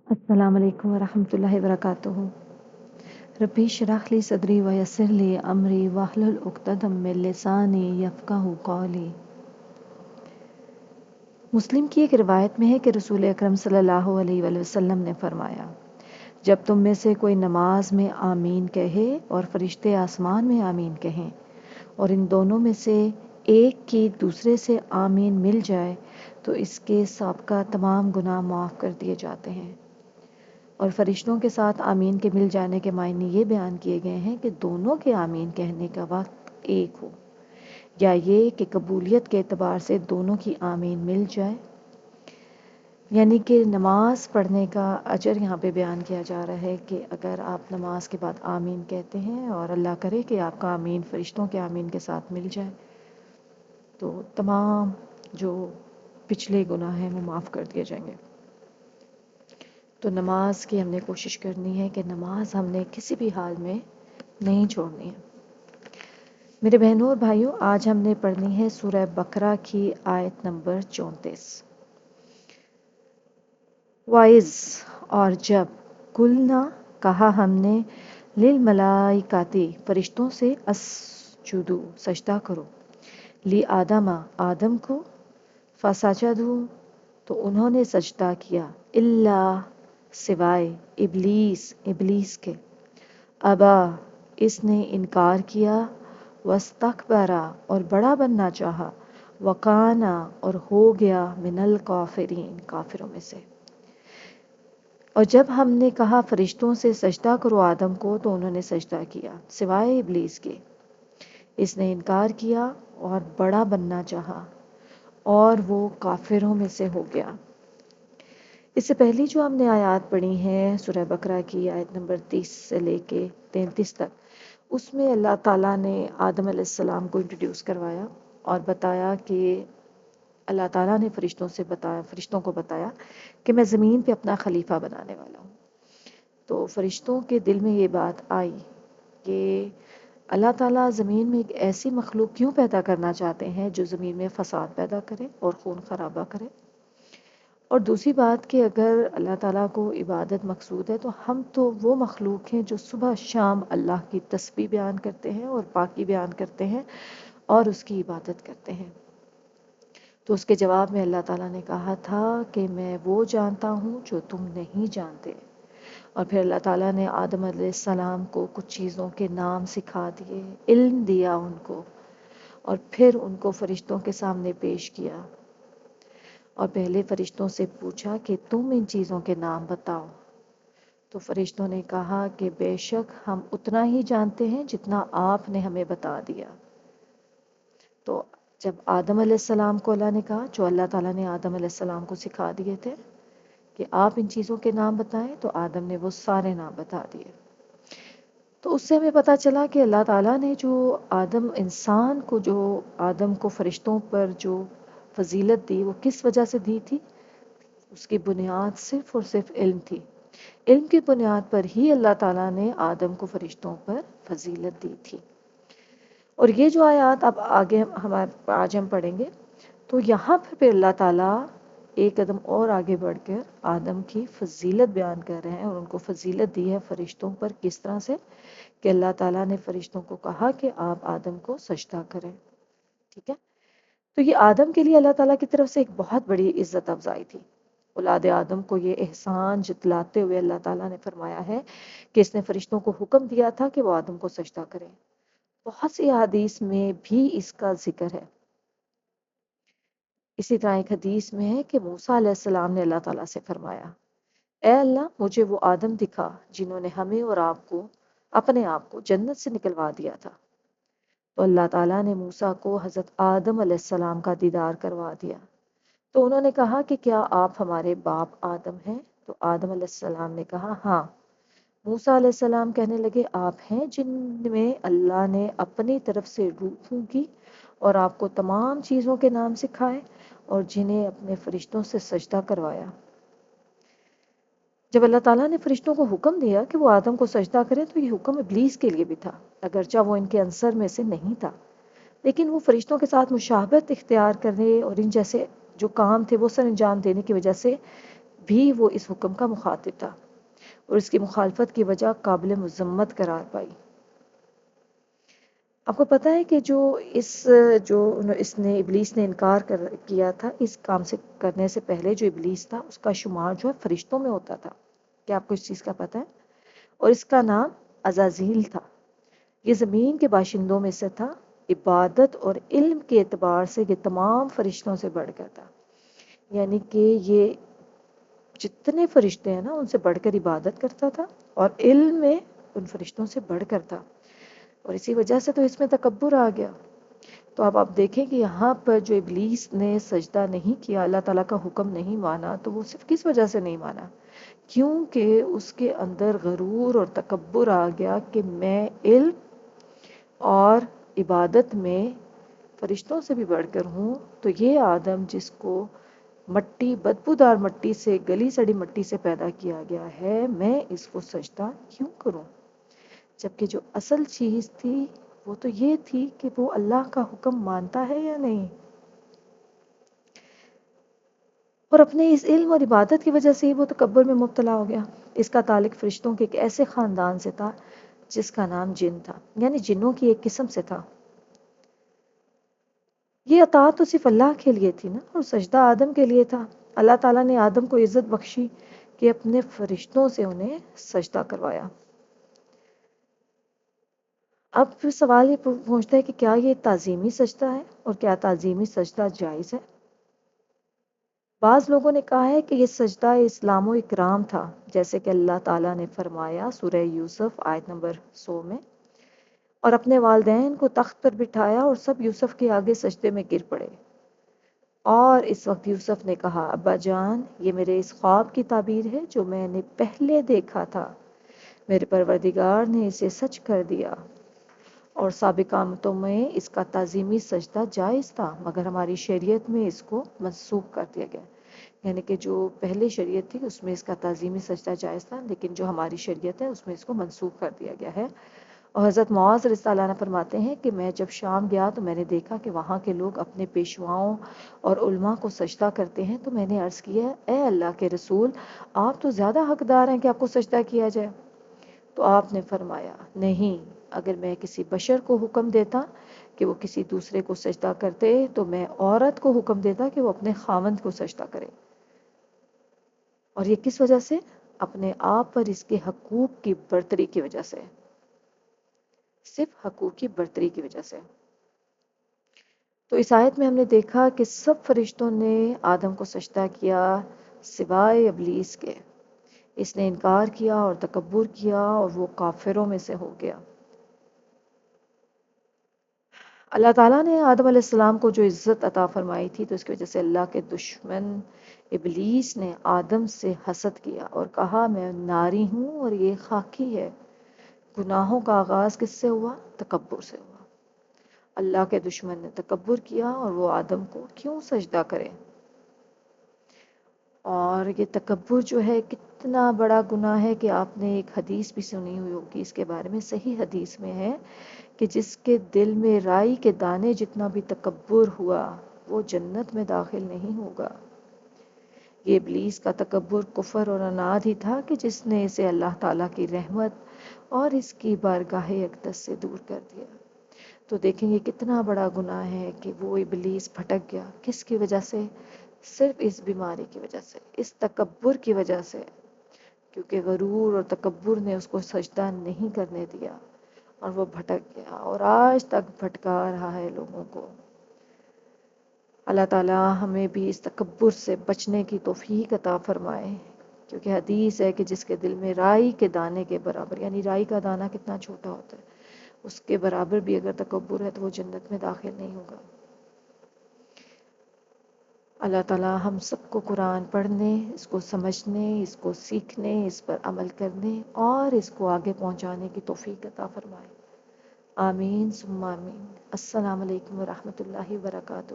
السلام علیکم ورحمۃ اللہ وبرکاتہ۔ ربی اشرح لی صدری ویسر لی امری واحلل عقدۃ من لسانی یفقہوا قولی۔ مسلم کی ایک روایت میں ہے کہ رسول اکرم صلی اللہ علیہ وآلہ وسلم نے فرمایا، جب تم میں سے کوئی نماز میں آمین کہے اور فرشتے آسمان میں آمین کہیں اور ان دونوں میں سے ایک کی دوسرے سے آمین مل جائے تو اس کے سابقہ تمام گناہ معاف کر دیے جاتے ہیں۔ اور فرشتوں کے ساتھ آمین کے مل جانے کے معنی یہ بیان کیے گئے ہیں کہ دونوں کے آمین کہنے کا وقت ایک ہو، یا یہ کہ قبولیت کے اعتبار سے دونوں کی آمین مل جائے، یعنی کہ نماز پڑھنے کا اجر یہاں پہ بیان کیا جا رہا ہے کہ اگر آپ نماز کے بعد آمین کہتے ہیں اور اللہ کرے کہ آپ کا آمین فرشتوں کے آمین کے ساتھ مل جائے تو تمام جو پچھلے گناہ ہیں وہ معاف کر دیے جائیں گے۔ تو نماز کی ہم نے کوشش کرنی ہے کہ نماز ہم نے کسی بھی حال میں نہیں چھوڑنی ہے۔ میرے بہنوں اور بھائیوں، آج ہم نے پڑھنی ہے سورہ بقرہ کی آیت نمبر 34۔ وَإِذْ اور جب قُلْنَا کہا ہم نے لِلْمَلَائِکَةِ فرشتوں سے اسجدوا سجدہ کرو، لی آدم آدم کو، فسجدوا تو انہوں نے سجدہ کیا، الا سوائے ابلیس کے، ابا اس نے انکار کیا، واستکبر اور بڑا بننا چاہا، وکان اور ہو گیا من الکافرین کافروں میں سے۔ اور جب ہم نے کہا فرشتوں سے سجدہ کرو آدم کو تو انہوں نے سجدہ کیا سوائے ابلیس کے، اس نے انکار کیا اور بڑا بننا چاہا اور وہ کافروں میں سے ہو گیا۔ اس سے پہلی جو ہم نے آیات پڑھی ہیں سورہ بقرہ کی آیت نمبر 30 سے لے کے 33 تک، اس میں اللہ تعالیٰ نے آدم علیہ السلام کو انٹروڈیوس کروایا اور بتایا کہ اللہ تعالیٰ نے فرشتوں کو بتایا کہ میں زمین پہ اپنا خلیفہ بنانے والا ہوں۔ تو فرشتوں کے دل میں یہ بات آئی کہ اللہ تعالیٰ زمین میں ایک ایسی مخلوق کیوں پیدا کرنا چاہتے ہیں جو زمین میں فساد پیدا کرے اور خون خرابہ کرے، اور دوسری بات کہ اگر اللہ تعالیٰ کو عبادت مقصود ہے تو ہم تو وہ مخلوق ہیں جو صبح شام اللہ کی تسبیح بیان کرتے ہیں اور پاکی بیان کرتے ہیں اور اس کی عبادت کرتے ہیں۔ تو اس کے جواب میں اللہ تعالیٰ نے کہا تھا کہ میں وہ جانتا ہوں جو تم نہیں جانتے، اور پھر اللہ تعالیٰ نے آدم علیہ السلام کو کچھ چیزوں کے نام سکھا دیے، علم دیا ان کو، اور پھر ان کو فرشتوں کے سامنے پیش کیا اور پہلے فرشتوں سے پوچھا کہ تم ان چیزوں کے نام بتاؤ۔ تو فرشتوں نے کہا کہ بے شک ہم اتنا ہی جانتے ہیں جتنا آپ نے ہمیں بتا دیا۔ تو جب آدم علیہ السلام کو اللہ نے کہا، جو اللہ تعالیٰ نے آدم علیہ السلام کو سکھا دیے تھے کہ آپ ان چیزوں کے نام بتائیں، تو آدم نے وہ سارے نام بتا دیے۔ تو اس سے ہمیں پتہ چلا کہ اللہ تعالیٰ نے جو آدم کو فرشتوں پر جو فضیلت دی وہ کس وجہ سے دی تھی، اس کی بنیاد صرف اور صرف علم تھی۔ علم کی بنیاد پر ہی اللہ تعالیٰ نے آدم کو فرشتوں پر فضیلت دی تھی۔ اور یہ جو آیات اب آگے آج ہم پڑھیں گے، تو یہاں پر پھر اللہ تعالیٰ ایک قدم اور آگے بڑھ کر آدم کی فضیلت بیان کر رہے ہیں، اور ان کو فضیلت دی ہے فرشتوں پر کس طرح سے کہ اللہ تعالیٰ نے فرشتوں کو کہا کہ آپ آدم کو سجدہ کریں۔ ٹھیک ہے، تو یہ آدم کے لیے اللہ تعالیٰ کی طرف سے ایک بہت بڑی عزت افزائی تھی۔ اولاد آدم کو یہ احسان جتلاتے ہوئے اللہ تعالیٰ نے فرمایا ہے کہ اس نے فرشتوں کو حکم دیا تھا کہ وہ آدم کو سجدہ کریں۔ بہت سی احادیث میں بھی اس کا ذکر ہے۔ اسی طرح ایک حدیث میں ہے کہ موسیٰ علیہ السلام نے اللہ تعالیٰ سے فرمایا، اے اللہ مجھے وہ آدم دکھا جنہوں نے ہمیں اور اپنے آپ کو جنت سے نکلوا دیا تھا۔ تو اللہ تعالیٰ نے موسیٰ کو حضرت آدم علیہ السلام کا دیدار کروا دیا۔ تو انہوں نے کہا کہ کیا آپ ہمارے باپ آدم ہیں؟ تو آدم علیہ السلام نے کہا ہاں۔ موسیٰ علیہ السلام کہنے لگے، آپ ہیں جن میں اللہ نے اپنی طرف سے روح پھونکی اور آپ کو تمام چیزوں کے نام سکھائے اور جنہیں اپنے فرشتوں سے سجدہ کروایا۔ جب اللہ تعالیٰ نے فرشتوں کو حکم دیا کہ وہ آدم کو سجدہ کریں تو یہ حکم ابلیس کے لیے بھی تھا، اگرچہ وہ ان کے عنصر میں سے نہیں تھا، لیکن وہ فرشتوں کے ساتھ مشابہت اختیار کرنے اور ان جیسے جو کام تھے وہ سر انجام دینے کی وجہ سے بھی وہ اس حکم کا مخاطب تھا اور اس کی مخالفت کی وجہ قابل مذمت قرار پائی۔ آپ کو پتہ ہے کہ اس نے ابلیس نے انکار کیا تھا اس کام سے کرنے سے پہلے، جو ابلیس تھا اس کا شمار جو ہے فرشتوں میں ہوتا تھا۔ کیا آپ کو اس چیز کا پتہ ہے؟ اور اس کا نام عزازیل تھا۔ یہ زمین کے باشندوں میں سے تھا، عبادت اور علم کے اعتبار سے یہ تمام فرشتوں سے بڑھ کر تھا، یعنی کہ یہ جتنے فرشتے ہیں نا ان سے بڑھ کر عبادت کرتا تھا اور علم میں ان فرشتوں سے بڑھ کر تھا، اور اسی وجہ سے تو اس میں تکبر آ گیا۔ تو اب آپ دیکھیں کہ یہاں پر جو ابلیس نے سجدہ نہیں کیا، اللہ تعالیٰ کا حکم نہیں مانا، تو وہ صرف کس وجہ سے نہیں مانا؟ کیونکہ اس کے اندر غرور اور تکبر آ گیا کہ میں علم اور عبادت میں فرشتوں سے بھی بڑھ کر ہوں، تو یہ آدم جس کو مٹی، بدبودار مٹی سے، گلی سڑی مٹی سے پیدا کیا گیا ہے، میں اس کو سجدہ کیوں کروں؟ جبکہ جو اصل چیز تھی وہ تو یہ تھی کہ وہ اللہ کا حکم مانتا ہے یا نہیں۔ اور اپنے اس علم اور عبادت کی وجہ سے ہی وہ تکبر میں مبتلا ہو گیا۔ اس کا تعلق فرشتوں کے ایک ایسے خاندان سے تھا جس کا نام جن تھا، یعنی جنوں کی ایک قسم سے تھا۔ یہ اطاعت تو صرف اللہ کے لیے تھی نا، اور سجدہ آدم کے لیے تھا۔ اللہ تعالیٰ نے آدم کو عزت بخشی کہ اپنے فرشتوں سے انہیں سجدہ کروایا۔ اب پھر سوال یہ پہنچتا ہے کہ کیا یہ تعظیمی سجدہ ہے، اور کیا تعظیمی سجدہ جائز ہے؟ بعض لوگوں نے کہا ہے کہ یہ سجدہ اسلام و اکرام تھا، جیسے کہ اللہ تعالیٰ نے فرمایا سورہ یوسف آیت نمبر 100 میں، اور اپنے والدین کو تخت پر بٹھایا اور سب یوسف کے آگے سجدے میں گر پڑے، اور اس وقت یوسف نے کہا ابا جان، یہ میرے اس خواب کی تعبیر ہے جو میں نے پہلے دیکھا تھا، میرے پروردگار نے اسے سچ کر دیا۔ اور سابق آمتوں میں اس کا تعظیمی سجدہ جائز تھا، مگر ہماری شریعت میں اس کو منسوخ کر دیا گیا، یعنی کہ جو پہلے شریعت تھی اس میں اس کا تعظیمی سجدہ جائز تھا، لیکن جو ہماری شریعت ہے اس میں اس کو منسوخ کر دیا گیا ہے۔ اور حضرت معاذ رضی اللہ عنہ فرماتے ہیں کہ میں جب شام گیا تو میں نے دیکھا کہ وہاں کے لوگ اپنے پیشواؤں اور علماء کو سجدہ کرتے ہیں، تو میں نے عرض کیا اے اللہ کے رسول، آپ تو زیادہ حقدار ہیں کہ آپ کو سجدہ کیا جائے۔ تو آپ نے فرمایا نہیں، اگر میں کسی بشر کو حکم دیتا کہ وہ کسی دوسرے کو سجدہ کرتے تو میں عورت کو حکم دیتا کہ وہ اپنے خاوند کو سجدہ کرے۔ اور یہ کس وجہ سے؟ اپنے آپ پر اس کے حقوق کی برتری کی وجہ سے، صرف حقوق کی برتری کی وجہ سے۔ تو اس آیت میں ہم نے دیکھا کہ سب فرشتوں نے آدم کو سجدہ کیا سوائے ابلیس کے۔ اس نے انکار کیا اور تکبر کیا اور وہ کافروں میں سے ہو گیا۔ اللہ تعالیٰ نے آدم علیہ السلام کو جو عزت عطا فرمائی تھی، تو اس کی وجہ سے اللہ کے دشمن ابلیس نے آدم سے حسد کیا اور کہا میں ناری ہوں اور یہ خاکی ہے۔ گناہوں کا آغاز کس سے ہوا؟ تکبر سے ہوا۔ اللہ کے دشمن نے تکبر کیا اور وہ آدم کو کیوں سجدہ کرے؟ اور یہ تکبر جو ہے کتنا بڑا گناہ ہے کہ آپ نے ایک حدیث بھی سنی ہوئی ہوگی اس کے بارے میں، صحیح حدیث میں ہے کہ جس کے دل میں رائی کے دانے جتنا بھی تکبر ہوا وہ جنت میں داخل نہیں ہوگا۔ یہ ابلیس کا تکبر، کفر اور عناد ہی تھا کہ جس نے اسے اللہ تعالیٰ کی رحمت اور اس کی بارگاہ اقدس سے دور کر دیا۔ تو دیکھیں یہ کتنا بڑا گناہ ہے کہ وہ ابلیس بھٹک گیا، کس کی وجہ سے؟ صرف اس بیماری کی وجہ سے، اس تکبر کی وجہ سے، کیونکہ غرور اور تکبر نے اس کو سجدہ نہیں کرنے دیا اور وہ بھٹک گیا، اور آج تک بھٹکا رہا ہے لوگوں کو۔ اللہ تعالیٰ ہمیں بھی اس تکبر سے بچنے کی توفیق عطا فرمائے، کیونکہ حدیث ہے کہ جس کے دل میں رائی کے دانے کے برابر، یعنی رائی کا دانہ کتنا چھوٹا ہوتا ہے، اس کے برابر بھی اگر تکبر ہے تو وہ جنت میں داخل نہیں ہوگا۔ اللہ تعالیٰ ہم سب کو قرآن پڑھنے، اس کو سمجھنے، اس کو سیکھنے، اس پر عمل کرنے اور اس کو آگے پہنچانے کی توفیق عطا فرمائے۔ آمین ثم آمین۔ السلام علیکم ورحمۃ اللہ وبرکاتہ۔